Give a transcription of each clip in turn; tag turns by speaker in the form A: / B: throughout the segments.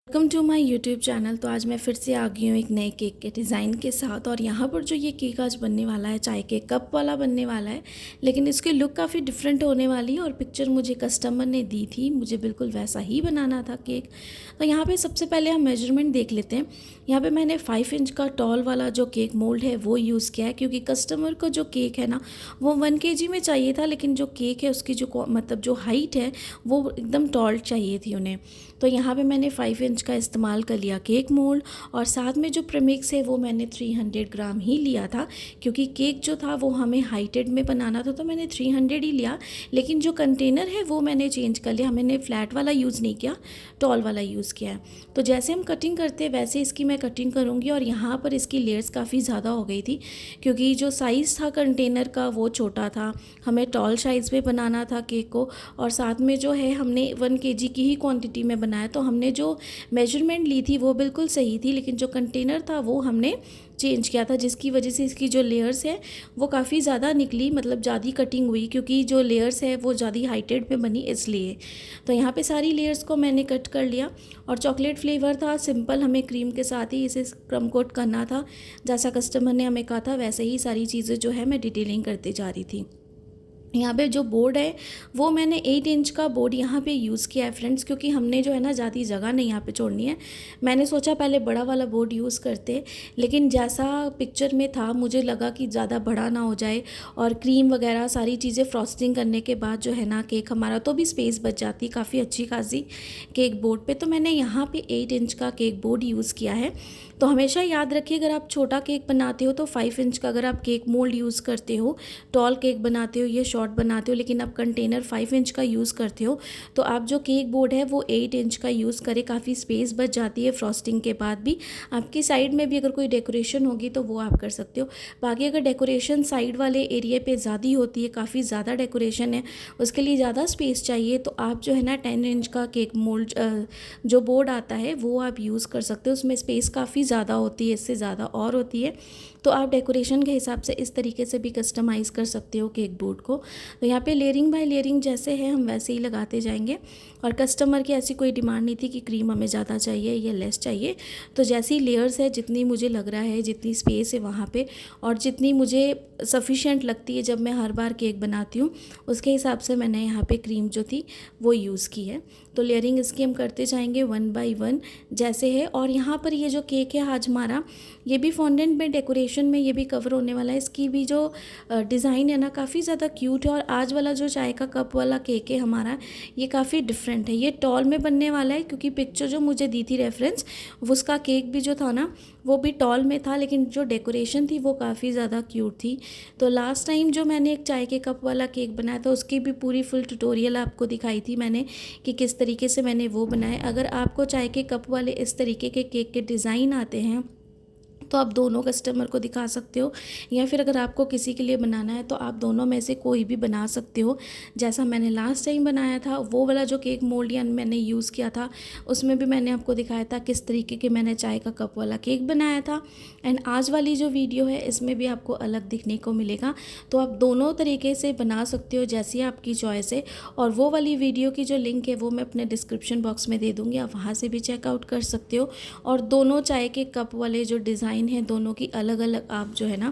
A: Welcome to my YouTube channel. तो आज मैं फिर से आ गई हूँ एक नए केक के डिज़ाइन के साथ। और यहाँ पर जो ये केक आज बनने वाला है चाय के कप वाला बनने वाला है, लेकिन इसकी लुक काफ़ी डिफरेंट होने वाली है। और पिक्चर मुझे कस्टमर ने दी थी, मुझे बिल्कुल वैसा ही बनाना था केक। तो यहाँ पे सबसे पहले हम मेजरमेंट देख लेते हैं। यहाँ पे मैंने 5 इंच का टॉल वाला जो केक मोल्ड है वो यूज़ किया है, क्योंकि कस्टमर को जो केक है ना वो 1 kg में चाहिए था, लेकिन जो केक है उसकी जो मतलब जो हाइट है वो एकदम टॉल चाहिए थी उन्हें। तो यहाँ पे मैंने 5 इंच का इस्तेमाल कर लिया केक मोल्ड। और साथ में जो प्रीमिक्स है वो मैंने 300 ग्राम ही लिया था, क्योंकि केक जो था वो हमें हाइटेड में बनाना था, तो मैंने 300 ही लिया। लेकिन जो कंटेनर है वो मैंने चेंज कर लिया, मैंने फ्लैट वाला यूज़ नहीं किया, टॉल वाला यूज़ किया है। तो जैसे हम कटिंग करते हैं वैसे इसकी मैं कटिंग करूँगी। और यहाँ पर इसकी लेयर्स काफ़ी ज़्यादा हो गई थी, क्योंकि जो साइज़ था कंटेनर का वो छोटा था, हमें टॉल साइज़ में बनाना था केक को। और साथ में जो है हमने 1 kg की ही क्वांटिटी में बनाया, तो हमने जो मेजरमेंट ली थी वो बिल्कुल सही थी, लेकिन जो कंटेनर था वो हमने चेंज किया था, जिसकी वजह से इसकी जो लेयर्स है वो काफ़ी ज़्यादा निकली, मतलब ज़्यादा कटिंग हुई, क्योंकि जो लेयर्स है वो ज़्यादा हाइटेड में बनी इसलिए। तो यहाँ पे सारी लेयर्स को मैंने कट कर लिया। और चॉकलेट फ्लेवर था सिंपल, हमें क्रीम के साथ ही इसे क्रम कोट करना था। जैसा कस्टमर ने हमें कहा था वैसे ही सारी चीज़ें जो है मैं डिटेलिंग करती जा रही थी। यहाँ पे जो बोर्ड है वो मैंने 8 इंच का बोर्ड यहाँ पे यूज़ किया है फ्रेंड्स, क्योंकि हमने जो है ना ज़्यादा जगह नहीं यहाँ पे छोड़नी है। मैंने सोचा पहले बड़ा वाला बोर्ड यूज़ करते, लेकिन जैसा पिक्चर में था मुझे लगा कि ज़्यादा बड़ा ना हो जाए, और क्रीम वगैरह सारी चीज़ें फ्रॉस्टिंग करने के बाद जो है ना केक हमारा तो भी स्पेस बच जाती काफ़ी अच्छी खासी केक बोर्ड पे। तो मैंने यहाँ पे 8 इंच का केक बोर्ड यूज़ किया है। तो हमेशा याद रखिए, अगर आप छोटा केक बनाते हो तो 5 इंच का, अगर आप केक मोल्ड यूज़ करते हो, टॉल केक बनाते हो, ये शॉर्ट बनाते हो, लेकिन आप कंटेनर 5 इंच का यूज़ करते हो, तो आप जो केक बोर्ड है वो 8 इंच का यूज़ करें। काफ़ी स्पेस बच जाती है फ्रॉस्टिंग के बाद भी। आपकी साइड में भी अगर कोई डेकोरेशन होगी तो वो आप कर सकते हो। बाकी अगर डेकोरेशन साइड वाले एरिया पे ज़्यादा होती है, काफ़ी ज़्यादा डेकोरेशन है, उसके लिए ज़्यादा स्पेस चाहिए, तो आप जो है ना 10 इंच का केक मोल्ड जो बोर्ड आता है वो आप यूज़ कर सकते हो। उसमें स्पेस काफ़ी ज़्यादा होती है, इससे ज़्यादा और होती है। तो आप डेकोरेशन के हिसाब से इस तरीके से भी कस्टमाइज़ कर सकते हो केक बोर्ड को। तो यहाँ पे लेयरिंग बाय लेयरिंग जैसे है हम वैसे ही लगाते जाएंगे। और कस्टमर की ऐसी कोई डिमांड नहीं थी कि क्रीम हमें ज़्यादा चाहिए या लेस चाहिए। तो जैसी लेयर्स है, जितनी मुझे लग रहा है, जितनी स्पेस है वहाँ पे, और जितनी मुझे सफिशेंट लगती है जब मैं हर बार केक बनाती हूँ, उसके हिसाब से मैंने यहाँ पे क्रीम जो थी वो यूज़ की है। तो लेयरिंग इसकी हम करते जाएंगे 1 बाय 1 जैसे है। और यहाँ पर ये जो केक है आज हमारा, ये भी फॉन्डेंट में डेकोरेशन में ये भी कवर होने वाला है। इसकी भी जो डिज़ाइन है ना काफ़ी ज़्यादा क्यूट है। और आज वाला जो चाय का कप वाला केक है हमारा, ये काफ़ी डिफरेंट है, ये टॉल में बनने वाला है, क्योंकि पिक्चर जो मुझे दी थी रेफरेंस, उसका केक भी जो था ना वो भी टॉल में था, लेकिन जो डेकोरेशन थी वो काफ़ी ज़्यादा क्यूट थी। तो लास्ट टाइम जो मैंने एक चाय के कप वाला केक बनाया था उसकी भी पूरी फुल ट्यूटोरियल आपको दिखाई थी मैंने, कि किस तरीके से मैंने वो बनाया। अगर आपको चाय के कप वाले इस तरीके के केक के डिज़ाइन आते हैं तो आप दोनों कस्टमर को दिखा सकते हो, या फिर अगर आपको किसी के लिए बनाना है तो आप दोनों में से कोई भी बना सकते हो। जैसा मैंने लास्ट टाइम बनाया था वो वाला जो केक मोल्ड या मैंने यूज़ किया था, उसमें भी मैंने आपको दिखाया था किस तरीके के मैंने चाय का कप वाला केक बनाया था। एंड आज वाली जो वीडियो है इसमें भी आपको अलग दिखने को मिलेगा। तो आप दोनों तरीके से बना सकते हो, जैसी आपकी चॉइस है। और वो वाली वीडियो की जो लिंक है वो मैं अपने डिस्क्रिप्शन बॉक्स में दे दूँगी, आप वहाँ से भी चेकआउट कर सकते हो। और दोनों चाय के कप वाले जो डिज़ाइन है दोनों की अलग अलग आप जो है ना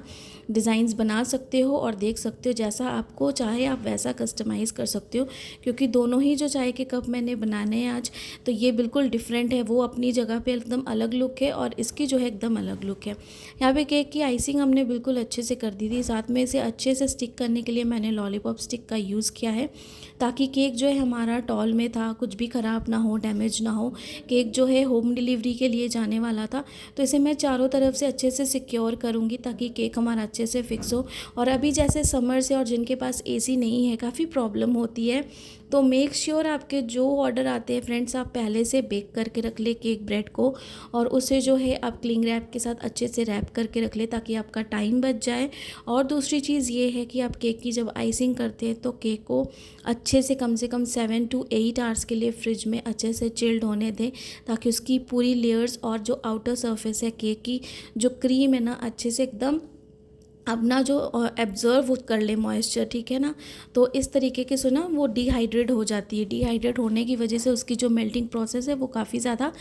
A: डिज़ाइंस बना सकते हो और देख सकते हो, जैसा आपको चाहे आप वैसा कस्टमाइज़ कर सकते हो। क्योंकि दोनों ही जो चाय के कप मैंने बनाने हैं आज, तो ये बिल्कुल डिफरेंट है, वो अपनी जगह पे एकदम अलग लुक है और इसकी जो है एकदम अलग लुक है। यहाँ पे केक की आइसिंग हमने बिल्कुल अच्छे से कर दी थी, साथ में इसे अच्छे से स्टिक करने के लिए मैंने लॉलीपॉप स्टिक का यूज़ किया है, ताकि केक जो है हमारा टॉल में था, कुछ भी ख़राब ना हो, डैमेज ना हो। केक जो है होम डिलीवरी के लिए जाने वाला था, तो इसे मैं चारों तरफ से अच्छे से सिक्योर करूँगी ताकि केक हमारा अच्छे से फिक्स हो। और अभी जैसे समर से और जिनके पास एसी नहीं है काफ़ी प्रॉब्लम होती है, तो मेक श्योर आपके जो ऑर्डर आते हैं फ्रेंड्स, आप पहले से बेक करके रख ले केक ब्रेड को, और उसे जो है आप क्लिंग रैप के साथ अच्छे से रैप करके रख ले ताकि आपका टाइम बच जाए। और दूसरी चीज़ ये है कि आप केक की जब आइसिंग करते हैं तो केक को अच्छे से कम 7 to 8 आवर्स के लिए फ्रिज में अच्छे से चिल्ड होने दें, ताकि उसकी पूरी लेयर्स और जो आउटर सरफेस है केक की, जो क्रीम है ना अच्छे से एकदम अपना जो एब्ज़र्व कर ले मॉइस्चर, ठीक है ना। तो इस तरीके के से ना वो डिहाइड्रेट हो जाती है। डिहाइड्रेट होने की वजह से उसकी जो मेल्टिंग प्रोसेस है वो काफ़ी ज़्यादा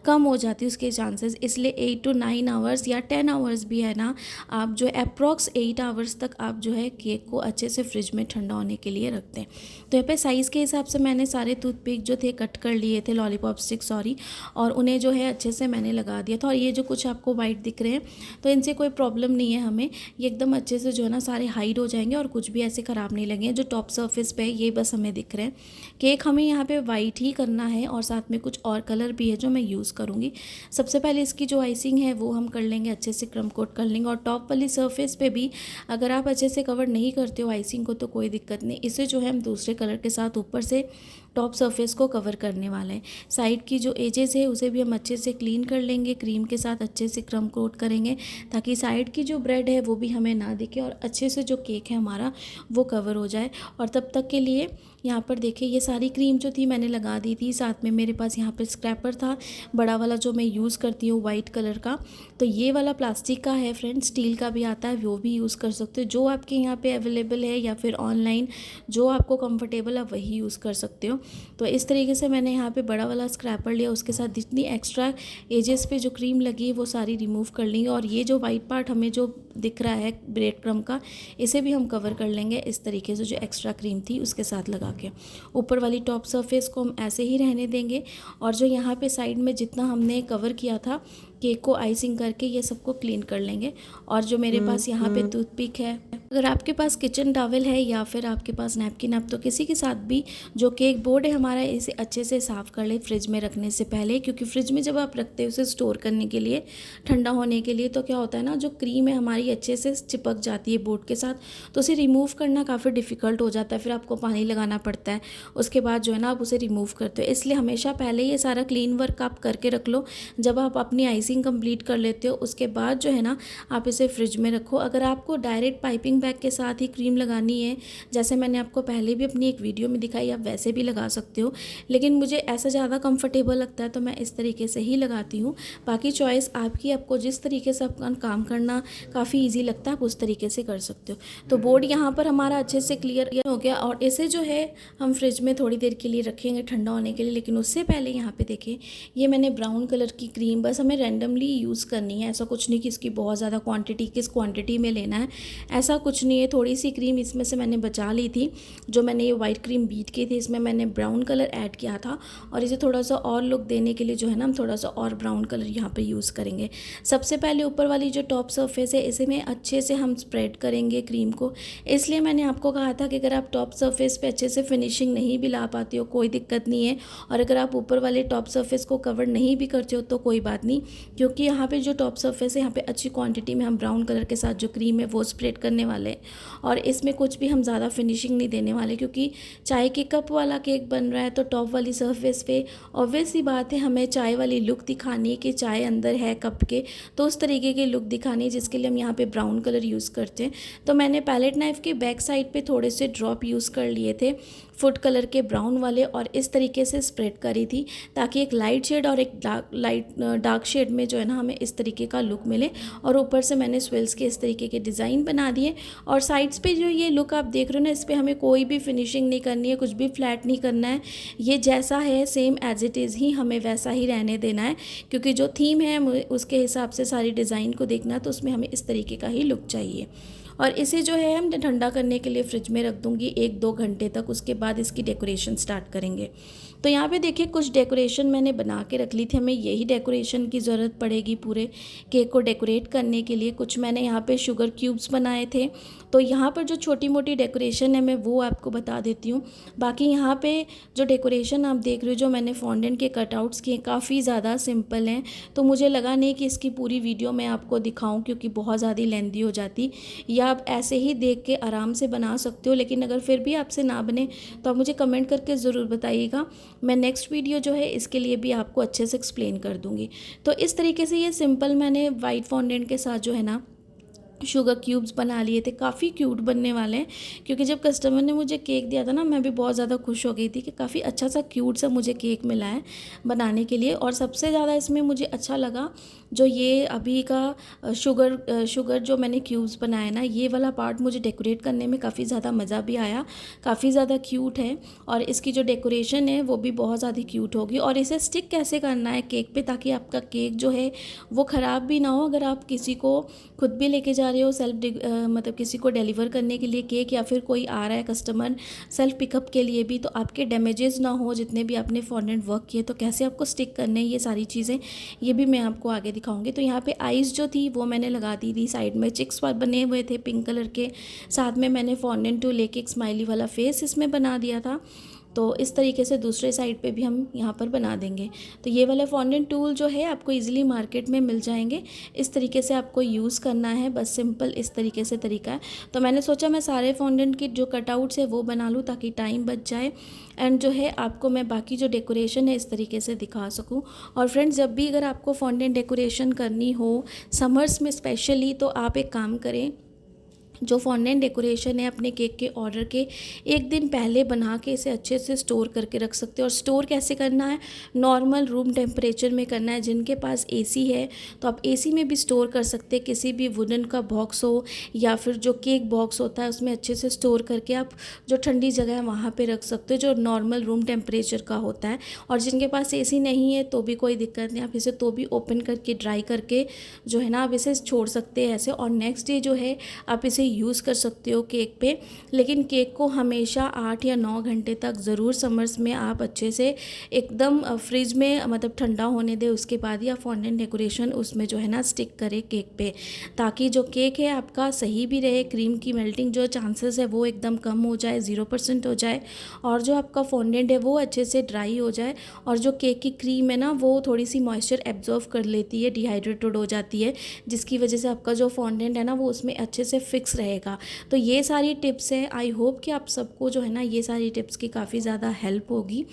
A: कम हो जाती है उसके चांसेस। इसलिए 8 to 9 आवर्स या 10 आवर्स भी है ना, आप जो अप्रॉक्स 8 आवर्स तक आप जो है केक को अच्छे से फ्रिज में ठंडा होने के लिए रखते हैं। तो यहाँ पे साइज़ के हिसाब से मैंने सारे टूथपिक जो थे कट कर लिए थे, लॉलीपॉप स्टिक सॉरी, और उन्हें जो है अच्छे से मैंने लगा दिया था। और ये जो कुछ आपको वाइट दिख रहे हैं तो इनसे कोई प्रॉब्लम नहीं है हमें, ये एकदम अच्छे से जो है ना सारे हाइड हो जाएंगे और कुछ भी ऐसे ख़राब नहीं लगेंगे। जो टॉप सरफेस पे है ये बस हमें दिख रहे हैं। केक हमें यहाँ पे वाइट ही करना है और साथ में कुछ और कलर भी है जो मैं यूज़ करूँगी। सबसे पहले इसकी जो आइसिंग है वो हम कर लेंगे, अच्छे से क्रम कोट कर लेंगे। और टॉप वाली सरफेस पे भी अगर आप अच्छे से कवर नहीं करते हो आइसिंग को तो कोई दिक्कत नहीं, इसे जो है हम दूसरे कलर के साथ ऊपर से टॉप सरफेस को कवर करने वाले हैं। साइड की जो एजेस है उसे भी हम अच्छे से क्लीन कर लेंगे, क्रीम के साथ अच्छे से क्रम कोट करेंगे ताकि साइड की जो ब्रेड है वो भी हमें ना दिखे और अच्छे से जो केक है हमारा वो कवर हो जाए। और तब तक के लिए यहाँ पर देखिए ये सारी क्रीम जो थी मैंने लगा दी थी। साथ में मेरे पास यहाँ पर स्क्रैपर था बड़ा वाला जो मैं यूज़ करती हूँ वाइट कलर का। तो ये वाला प्लास्टिक का है फ्रेंड्स, स्टील का भी आता है वो भी यूज़ कर सकते हो, जो आपके यहाँ पे अवेलेबल है या फिर ऑनलाइन जो आपको कंफर्टेबल है वही यूज़ कर सकते हो। तो इस तरीके से मैंने यहाँ पे बड़ा वाला स्क्रैपर लिया, उसके साथ जितनी एक्स्ट्रा एजेस पे जो क्रीम लगी है वो सारी रिमूव कर लेंगे। और ये जो वाइट पार्ट हमें जो दिख रहा है ब्रेड क्रम्ब का, इसे भी हम कवर कर लेंगे इस तरीके से जो एक्स्ट्रा क्रीम थी उसके साथ लगा के। ऊपर वाली टॉप सरफेस को हम ऐसे ही रहने देंगे और जो यहाँ पे साइड में जितना हमने कवर किया था केक को आइसिंग करके ये सबको क्लीन कर लेंगे। और जो मेरे पास यहाँ पे टूथपिक है, अगर आपके पास किचन टॉवल है या फिर आपके पास नैपकिन, आप तो किसी के साथ भी जो केक बोर्ड है हमारा इसे अच्छे से साफ़ कर ले फ्रिज में रखने से पहले, क्योंकि फ्रिज में जब आप रखते हो उसे स्टोर करने के लिए ठंडा होने के लिए तो क्या होता है ना, जो क्रीम है हमारी अच्छे से चिपक जाती है बोर्ड के साथ, तो उसे रिमूव करना काफ़ी डिफ़िकल्ट हो जाता है। फिर आपको पानी लगाना पड़ता है, उसके बाद जो है ना आप उसे रिमूव करते हो। इसलिए हमेशा पहले ये सारा क्लीन वर्क आप करके रख लो। जब आप अपनी आइसिंग कंप्लीट कर लेते हो उसके बाद जो है ना आप इसे फ्रिज में रखो। अगर आपको डायरेक्ट पाइपिंग बैग के साथ ही क्रीम लगानी है, जैसे मैंने आपको पहले भी अपनी एक वीडियो में दिखाई, आप वैसे भी लगा सकते हो, लेकिन मुझे ऐसा ज़्यादा कंफर्टेबल लगता है तो मैं इस तरीके से ही लगाती हूँ। बाकी चॉइस आपकी, आपको जिस तरीके से अपना काम करना काफ़ी ईजी लगता है आप उस तरीके से कर सकते हो। तो बोर्ड यहाँ पर हमारा अच्छे से क्लियर हो गया और इसे जो है हम फ्रिज में थोड़ी देर के लिए रखेंगे ठंडा होने के लिए। लेकिन उससे पहले यहाँ पे देखिए ये मैंने ब्राउन कलर की क्रीम, बस हमें रैंडमली यूज़ करनी है, ऐसा कुछ नहीं कि इसकी बहुत ज़्यादा क्वांटिटी किस क्वांटिटी में लेना है, ऐसा कुछ नहीं है। थोड़ी सी क्रीम इसमें से मैंने बचा ली थी, जो मैंने ये वाइट क्रीम बीट की थी इसमें मैंने ब्राउन कलर ऐड किया था और इसे थोड़ा सा और लुक देने के लिए जो है ना हम थोड़ा सा और ब्राउन कलर यहाँ पे यूज़ करेंगे। सबसे पहले ऊपर वाली जो टॉप सरफेस है इसे में अच्छे से हम स्प्रेड करेंगे क्रीम को। इसलिए मैंने आपको कहा था कि अगर आप टॉप सरफेस पे अच्छे से फिनिशिंग नहीं भी ला पाते हो कोई दिक्कत नहीं है, और अगर आप ऊपर वाले टॉप सरफेस को कवर नहीं भी करते हो तो कोई बात नहीं, क्योंकि यहाँ पे जो टॉप सरफेस है यहाँ पे अच्छी क्वांटिटी में हम ब्राउन कलर के साथ जो क्रीम है वो स्प्रेड करने वाले हैं और इसमें कुछ भी हम ज़्यादा फिनिशिंग नहीं देने वाले, क्योंकि चाय के कप वाला केक बन रहा है तो टॉप वाली सरफेस पे ऑब्वियस सी बात है हमें चाय वाली लुक दिखानी है कि चाय अंदर है कप के, तो उस तरीके की लुक दिखानी है जिसके लिए हम यहाँ पे ब्राउन कलर यूज़ करते हैं। तो मैंने पैलेट नाइफ़ के बैक साइड पे थोड़े से ड्रॉप यूज़ कर लिए थे फूड कलर के ब्राउन वाले और इस तरीके से स्प्रेड करी थी ताकि एक लाइट शेड और एक डार्क शेड में जो है ना हमें इस तरीके का लुक मिले। और ऊपर से मैंने स्विल्स के इस तरीके के डिज़ाइन बना दिए और साइड्स पे जो ये लुक आप देख रहे हो ना इस पर हमें कोई भी फिनिशिंग नहीं करनी है, कुछ भी फ्लैट नहीं करना है, ये जैसा है सेम एज इट इज़ ही हमें वैसा ही रहने देना है, क्योंकि जो थीम है उसके हिसाब से सारी डिज़ाइन को देखना है तो उसमें हमें इस तरीके का ही लुक चाहिए। और इसे जो है हम ठंडा करने के लिए फ्रिज में रख दूँगी 1-2 घंटे तक, उसके बाद इसकी डेकोरेशन स्टार्ट करेंगे। तो यहाँ पे देखिए कुछ डेकोरेशन मैंने बना के रख ली थी, हमें यही डेकोरेशन की ज़रूरत पड़ेगी पूरे केक को डेकोरेट करने के लिए। कुछ मैंने यहाँ पे शुगर क्यूब्स बनाए थे, तो यहाँ पर जो छोटी मोटी डेकोरेशन है मैं वो आपको बता देती हूँ। बाकी यहाँ पे जो डेकोरेशन आप देख रहे हो जो मैंने फॉन्डेंट के कटआउट्स किए काफ़ी ज़्यादा सिंपल हैं, तो मुझे लगा नहीं कि इसकी पूरी वीडियो मैं आपको दिखाऊँ क्योंकि बहुत ज़्यादा लेंदी हो जाती, या आप ऐसे ही देख के आराम से बना सकते हो। लेकिन अगर फिर भी आपसे ना बने तो आप मुझे कमेंट करके ज़रूर बताइएगा, मैं नेक्स्ट वीडियो जो है इसके लिए भी आपको अच्छे से एक्सप्लेन कर दूँगी। तो इस तरीके से ये सिंपल मैंने वाइट फॉन्डेंट के साथ जो है ना शुगर क्यूब्स बना लिए थे, काफ़ी क्यूट बनने वाले हैं, क्योंकि जब कस्टमर ने मुझे केक दिया था ना मैं भी बहुत ज़्यादा खुश हो गई थी कि काफ़ी अच्छा सा क्यूट सा मुझे केक मिला है बनाने के लिए। और सबसे ज़्यादा इसमें मुझे अच्छा लगा जो ये अभी का शुगर जो मैंने क्यूब्स बनाए ना, ये वाला पार्ट मुझे डेकोरेट करने में काफ़ी ज़्यादा मज़ा भी आया, काफ़ी ज़्यादा क्यूट है और इसकी जो डेकोरेशन है वो भी बहुत ज़्यादा क्यूट होगी। और इसे स्टिक कैसे करना है केक पे, ताकि आपका केक जो है वो ख़राब भी ना हो। अगर आप किसी को खुद भी लेके जा रहे हो मतलब किसी को डिलीवर करने के लिए केक, या फिर कोई आ रहा है कस्टमर सेल्फ पिकअप के लिए भी, तो आपके डैमेजेस ना हो जितने भी आपने फॉन्डेंट वर्क किए, तो कैसे आपको स्टिक करने हैं ये सारी चीज़ें, ये भी मैं आपको आगे दिखाऊंगी। तो यहाँ पे आइस जो थी वो मैंने लगा दी थी साइड में, चिक्स बने हुए थे पिंक कलर के, साथ में मैंने फॉन्डेंट टू लेके एक स्माइली वाला फेस इसमें बना दिया था। तो इस तरीके से दूसरे साइड पे भी हम यहाँ पर बना देंगे। तो ये वाला फॉन्डेंट टूल जो है आपको इजीली मार्केट में मिल जाएंगे, इस तरीके से आपको यूज़ करना है, बस सिंपल इस तरीके से तरीका है। तो मैंने सोचा मैं सारे फॉन्डेंट की जो कटआउट्स है वो बना लूँ ताकि टाइम बच जाए, एंड जो है आपको मैं बाकी जो डेकोरेशन है इस तरीके से दिखा सकूँ। और फ्रेंड्स, जब भी अगर आपको फॉन्डेंट डेकोरेशन करनी हो समर्स में स्पेशली, तो आप एक काम करें, जो फॉन्डेंट डेकोरेशन है अपने केक के ऑर्डर के एक दिन पहले बना के इसे अच्छे से स्टोर करके रख सकते हो। और स्टोर कैसे करना है, नॉर्मल रूम टेम्परेचर में करना है। जिनके पास एसी है तो आप एसी में भी स्टोर कर सकते हैं, किसी भी वुडन का बॉक्स हो या फिर जो केक बॉक्स होता है उसमें अच्छे से स्टोर करके आप जो ठंडी जगह है वहाँ पर रख सकते हो, जो नॉर्मल रूम टेम्परेचर का होता है। और जिनके पास एसी नहीं है तो भी कोई दिक्कत नहीं, आप इसे तो भी ओपन करके ड्राई करके जो है ना आप इसे छोड़ सकते हैं ऐसे, और नेक्स्ट डे जो है आप इसे यूज़ कर सकते हो केक पे। लेकिन केक को हमेशा 8 या 9 घंटे तक ज़रूर समर्स में आप अच्छे से एकदम फ्रिज में मतलब ठंडा होने दें, उसके बाद ही आप फॉन्डेंट डेकोरेशन उसमें जो है ना स्टिक करें केक पे, ताकि जो केक है आपका सही भी रहे, क्रीम की मेल्टिंग जो चांसेस है वो एकदम कम हो जाए, 0% हो जाए, और जो आपका फॉन्डेंट है वो अच्छे से ड्राई हो जाए। और जो केक की क्रीम है ना वो थोड़ी सी मॉइस्चर एब्जॉर्व कर लेती है, डिहाइड्रेटेड हो जाती है, जिसकी वजह से आपका जो फॉन्डेंट है ना वो उसमें अच्छे से फिक्स रहेगा। तो ये सारी टिप्स हैं, आई होप कि आप सबको जो है ना ये सारी टिप्स की काफ़ी ज़्यादा हेल्प होगी,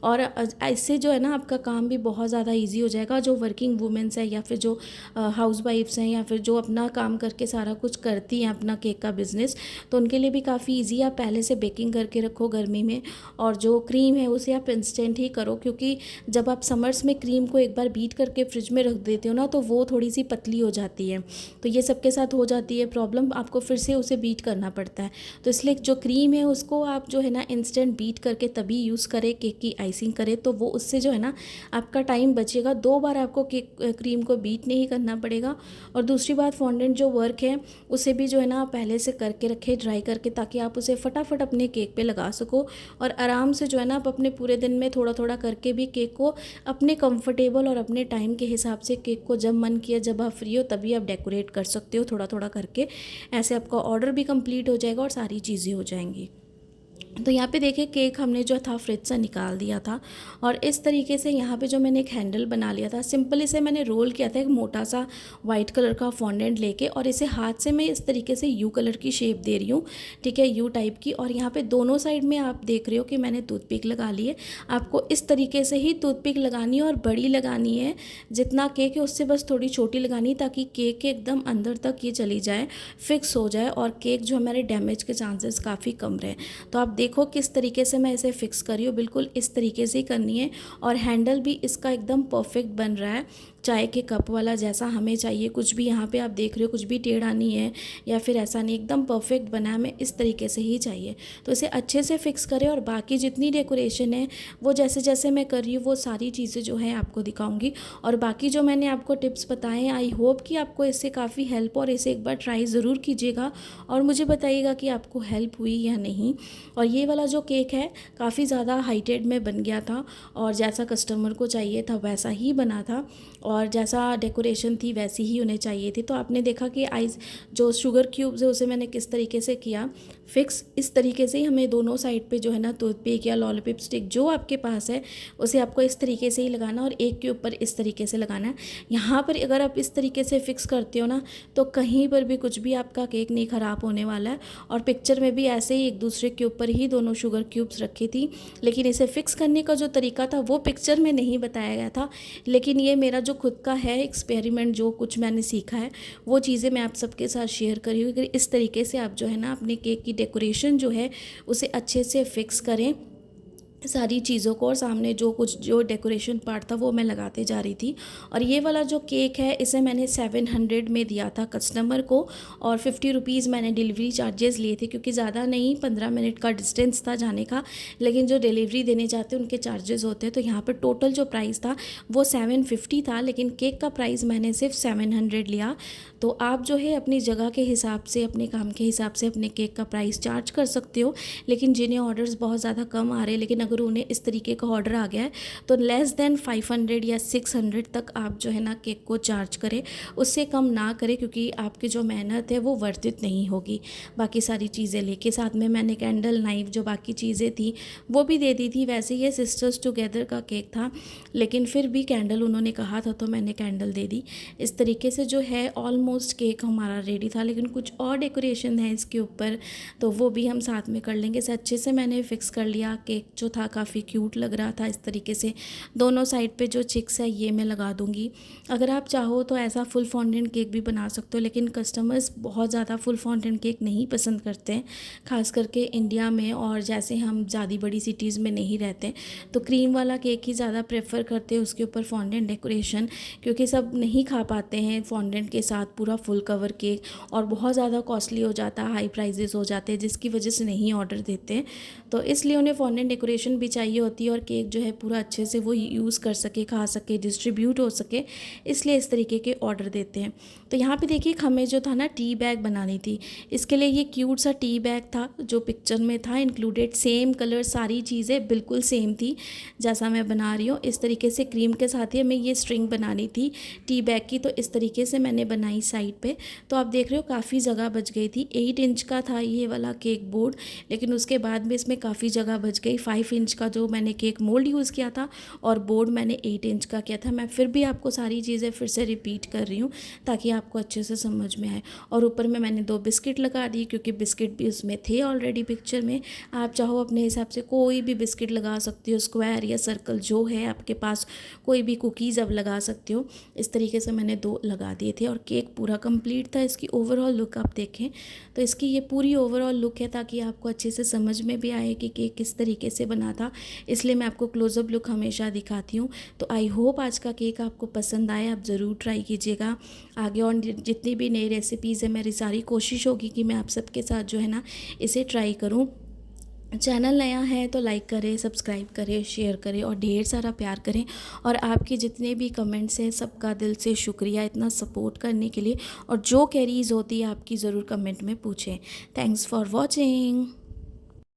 A: और इससे जो है ना आपका काम भी बहुत ज़्यादा इजी हो जाएगा। जो वर्किंग वुमेंस है या फिर जो हाउस वाइफ्स हैं या फिर जो अपना काम करके सारा कुछ करती हैं अपना केक का बिज़नेस, तो उनके लिए भी काफ़ी इजी है। आप पहले से बेकिंग करके रखो गर्मी में, और जो क्रीम है उसे आप इंस्टेंट ही करो, क्योंकि जब आप समर्स में क्रीम को एक बार बीट करके फ्रिज में रख देते हो ना तो वो थोड़ी सी पतली हो जाती है। तो ये सबके साथ हो जाती है प्रॉब्लम, आपको फिर से उसे बीट करना पड़ता है। तो इसलिए जो क्रीम है उसको आप जो है ना इंस्टेंट बीट करके तभी यूज़ करें, केक की आइसिंग करें, तो वो उससे जो है ना आपका टाइम बचेगा। 2 बार आपको केक क्रीम को बीट नहीं करना पड़ेगा। और दूसरी बात, फॉन्डेंट जो वर्क है उसे भी जो है ना पहले से करके रखें ड्राई करके, ताकि आप उसे फटाफट अपने केक पे लगा सको, और आराम से जो है ना आप अपने पूरे दिन में थोड़ा थोड़ा करके भी केक को अपने कंफर्टेबल और अपने टाइम के हिसाब से केक को जब मन किया जब आप फ्री हो तभी आप डेकोरेट कर सकते हो थोड़ा थोड़ा करके। ऐसे आपका ऑर्डर भी कंप्लीट हो जाएगा और सारी चीज़ें हो जाएंगी। तो यहाँ पे देखिए केक हमने जो था फ्रिज से निकाल दिया था, और इस तरीके से यहाँ पे जो मैंने एक हैंडल बना लिया था, सिंपल इसे मैंने रोल किया था एक मोटा सा वाइट कलर का फॉन्डेंट लेके, और इसे हाथ से मैं इस तरीके से यू कलर की शेप दे रही हूँ, ठीक है, यू टाइप की। और यहाँ पे दोनों साइड में आप देख रहे हो कि मैंने टूथपिक लगा ली है। आपको इस तरीके से ही टूथपिक लगानी है और बड़ी लगानी है, जितना केक है उससे बस थोड़ी छोटी लगानी है, ताकि केक के एकदम अंदर तक ये चली जाए, फिक्स हो जाए, और केक जो हमारे डैमेज के चांसेस काफ़ी कम रहे। तो आप देखो किस तरीके से मैं इसे फिक्स कर रही हूँ, बिल्कुल इस तरीके से ही करनी है। और हैंडल भी इसका एकदम परफेक्ट बन रहा है, चाय के कप वाला जैसा हमें चाहिए। कुछ भी यहाँ पे आप देख रहे हो कुछ भी टेढ़ा नहीं है या फिर ऐसा नहीं, एकदम परफेक्ट बना है, हमें इस तरीके से ही चाहिए। तो इसे अच्छे से फिक्स करें, और बाकी जितनी डेकोरेशन है वो जैसे जैसे मैं कर रही हूँ वो सारी चीज़ें जो है आपको दिखाऊंगी। और बाकी जो मैंने आपको टिप्स बताए हैं आई होप कि आपको इससे काफ़ी हेल्प, और इसे एक बार ट्राई ज़रूर कीजिएगा और मुझे बताइएगा कि आपको हेल्प हुई या नहीं। और ये वाला जो केक है काफ़ी ज़्यादा हाइटेड में बन गया था, और जैसा कस्टमर को चाहिए था वैसा ही बना था, और जैसा डेकोरेशन थी वैसी ही उन्हें चाहिए थी। तो आपने देखा कि आइस जो शुगर क्यूब्स है उसे मैंने किस तरीके से किया फिक्स। इस तरीके से ही हमें दोनों साइड पे जो है ना टूथपिक या लॉलीपॉप स्टिक जो आपके पास है उसे आपको इस तरीके से ही लगाना, और एक के ऊपर इस तरीके से लगाना है। यहाँ पर अगर आप इस तरीके से फिक्स करते हो ना तो कहीं पर भी कुछ भी आपका केक नहीं ख़राब होने वाला है। और पिक्चर में भी ऐसे ही एक दूसरे के ऊपर ही दोनों शुगर क्यूब्स रखी थी, लेकिन इसे फिक्स करने का जो तरीका था वो पिक्चर में नहीं बताया गया था। लेकिन ये मेरा जो खुद का है एक्सपेरिमेंट, जो कुछ मैंने सीखा है वो चीज़ें मैं आप सबके साथ शेयर करी हूँ कि इस तरीके से आप जो है ना अपने केक की डेकोरेशन जो है उसे अच्छे से फिक्स करें। सारी चीज़ों को और सामने जो कुछ जो डेकोरेशन पार्ट था वो मैं लगाते जा रही थी। और ये वाला जो केक है इसे मैंने 700 में दिया था कस्टमर को, और 50 रुपीज़ मैंने डिलीवरी चार्जेस लिए थे, क्योंकि ज़्यादा नहीं, 15 मिनट का डिस्टेंस था जाने का, लेकिन जो डिलीवरी देने जाते हैं उनके चार्जेस होते हैं। तो यहाँ पर टोटल जो प्राइस था वो 750 था, लेकिन केक का प्राइस मैंने सिर्फ 700 लिया। तो आप जो है अपनी जगह के हिसाब से, अपने काम के हिसाब से अपने केक का प्राइस चार्ज कर सकते हो। लेकिन जिन्हें ऑर्डर्स बहुत ज़्यादा कम आ रहे हैं, लेकिन अगर उन्हें इस तरीके का ऑर्डर आ गया है तो लेस देन 500 या 600 तक आप जो है ना केक को चार्ज करें, उससे कम ना करें, क्योंकि आपकी जो मेहनत है वो वर्थ इट नहीं होगी। बाकी सारी चीज़ें लेके साथ में मैंने कैंडल, नाइफ, जो बाकी चीज़ें थी वो भी दे दी थी। वैसे ये सिस्टर्स टुगेदर का केक था, लेकिन फिर भी कैंडल उन्होंने कहा था तो मैंने कैंडल दे दी। इस तरीके से जो है ऑलमोस्ट केक हमारा रेडी था, लेकिन कुछ और डेकोरेशन है इसके ऊपर, तो वो भी हम साथ में कर लेंगे। इसे अच्छे से मैंने फिक्स कर लिया। केक जो था काफ़ी क्यूट लग रहा था। इस तरीके से दोनों साइड पे जो चिक्स है ये मैं लगा दूंगी। अगर आप चाहो तो ऐसा फुल फॉन्डेंट केक भी बना सकते हो, लेकिन कस्टमर्स बहुत ज़्यादा फुल फॉन्डेंट केक नहीं पसंद करते हैं, खास करके इंडिया में, और जैसे हम ज़्यादा बड़ी सिटीज़ में नहीं रहते, तो क्रीम वाला केक ही ज़्यादा प्रेफर करते हैं, उसके ऊपर फॉन्डेंट डेकोरेशन, क्योंकि सब नहीं खा पाते हैं फॉन्डेंट के साथ पूरा फुल कवर केक, और बहुत ज़्यादा कॉस्टली हो जाता है, हाई प्राइजेस हो जाते हैं, जिसकी वजह से नहीं ऑर्डर देते हैं। तो इसलिए उन्हें फॉन्डेंट डेकोरेशन भी चाहिए होती है, और केक जो है पूरा अच्छे से वो यूज़ कर सके, खा सके, डिस्ट्रीब्यूट हो सके, इसलिए इस तरीके के ऑर्डर देते हैं। तो यहाँ पे देखिए हमें जो था ना टी बैग बनानी थी, इसके लिए ये क्यूट सा टी बैग था जो पिक्चर में था इंक्लूडेड। सेम कलर, सारी चीज़ें बिल्कुल सेम थी जैसा मैं बना रही हूँ। इस तरीके से क्रीम के साथ ही हमें ये स्ट्रिंग बनानी थी टी बैग की, तो इस तरीके से मैंने बनाई साइड पे। तो आप देख रहे हो काफ़ी जगह बच गई थी। 8 इंच का था ये वाला केक बोर्ड, लेकिन उसके बाद में इसमें काफ़ी जगह बच गई। 5 इंच का जो मैंने केक मोल्ड यूज़ किया था, और बोर्ड मैंने 8 इंच का किया था। मैं फिर भी आपको सारी चीज़ें फिर से रिपीट कर रही हूँ ताकि आपको अच्छे से समझ में आए। और ऊपर में मैंने 2 बिस्किट लगा दी, क्योंकि बिस्किट भी उसमें थे ऑलरेडी पिक्चर में। आप चाहो अपने हिसाब से कोई भी बिस्किट लगा सकती हो, स्क्वायर या सर्कल जो है आपके पास, कोई भी कुकीज़ अब लगा सकते हो। इस तरीके से मैंने 2 लगा दिए थे, और केक पूरा कंप्लीट था। इसकी ओवरऑल लुक आप देखें तो इसकी ये पूरी ओवरऑल लुक है, ताकि आपको अच्छे से समझ में भी आए कि केक किस तरीके से बना था, इसलिए मैं आपको क्लोजअप लुक हमेशा दिखाती हूँ। तो आई होप आज का केक आपको पसंद आए, आप ज़रूर ट्राई कीजिएगा। आगे और जितनी भी नई रेसिपीज़ है, मेरी सारी कोशिश होगी कि मैं आप सबके साथ जो है ना इसे ट्राई करूँ। चैनल नया है तो लाइक करें, सब्सक्राइब करें, शेयर करें और ढेर सारा प्यार करें। और आपके जितने भी कमेंट्स हैं सबका दिल से शुक्रिया इतना सपोर्ट करने के लिए, और जो क्वेरीज़ होती है आपकी ज़रूर कमेंट में पूछें। Thanks for watching.